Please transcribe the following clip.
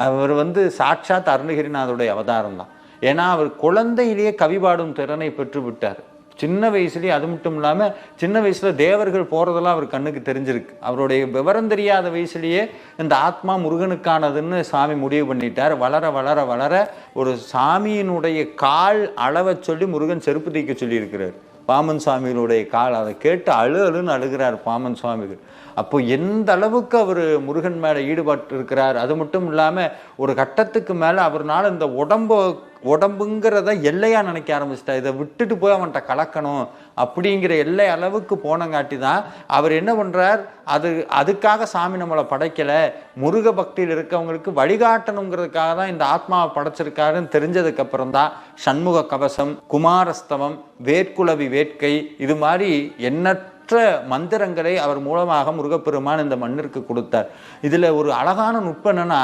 அவர் சாட்சாத் அருணகிரிநாதருடைய அவதாரம் தான். ஏன்னா அவர் குழந்தையிலேயே கவி பாடும் திறனை பெற்று விட்டார். சின்ன வயசுலேயே. அது மட்டும் இல்லாமல் சின்ன வயசில் தேவர்கள் போகிறதெல்லாம் அவர் கண்ணுக்கு தெரிஞ்சிருக்கு. அவருடைய விவரம் தெரியாத வயசுலேயே இந்த ஆத்மா முருகனுக்கானதுன்னு சாமி முடிவு பண்ணிட்டார். வளர வளர வளர ஒரு சாமியினுடைய கால் அளவை சொல்லி முருகன் செருப்பு தைக்க சொல்லியிருக்கிறார். பாமன் சுவாமிகளுடைய கால், அதை கேட்டு அழுன்னு அழுகிறார் பாமன் சுவாமிகள். அப்போ எந்த அளவுக்கு அவர் முருகன் மேலே ஈடுபட்டு இருக்கிறார். அது மட்டும் இல்லாமல் ஒரு கட்டத்துக்கு மேலே அவர்னால இந்த உடம்புங்கிறத எல்லையாக நினைக்க ஆரம்பிச்சிட்டா. இதை விட்டுட்டு போய் அவன்கிட்ட கலக்கணும் அப்படிங்கிற எல்லை அளவுக்கு போனங்காட்டி தான் அவர் என்ன பண்ணுறார், அதுக்காக சாமி நம்மளை படைக்கலை, முருக பக்தியில் இருக்கவங்களுக்கு வழிகாட்டணுங்கிறதுக்காக தான் இந்த ஆத்மாவை படைச்சிருக்காருன்னு தெரிஞ்சதுக்கப்புறம் தான் சண்முக கவசம், குமாரஸ்தவம், வேட்குளவி வேட்கை, இது மாதிரி எண்ணற்ற மந்திரங்களை அவர் மூலமாக முருகப்பெருமான் இந்த மண்ணிற்கு கொடுத்தார். இதில் ஒரு அழகான நுட்பம் என்னன்னா,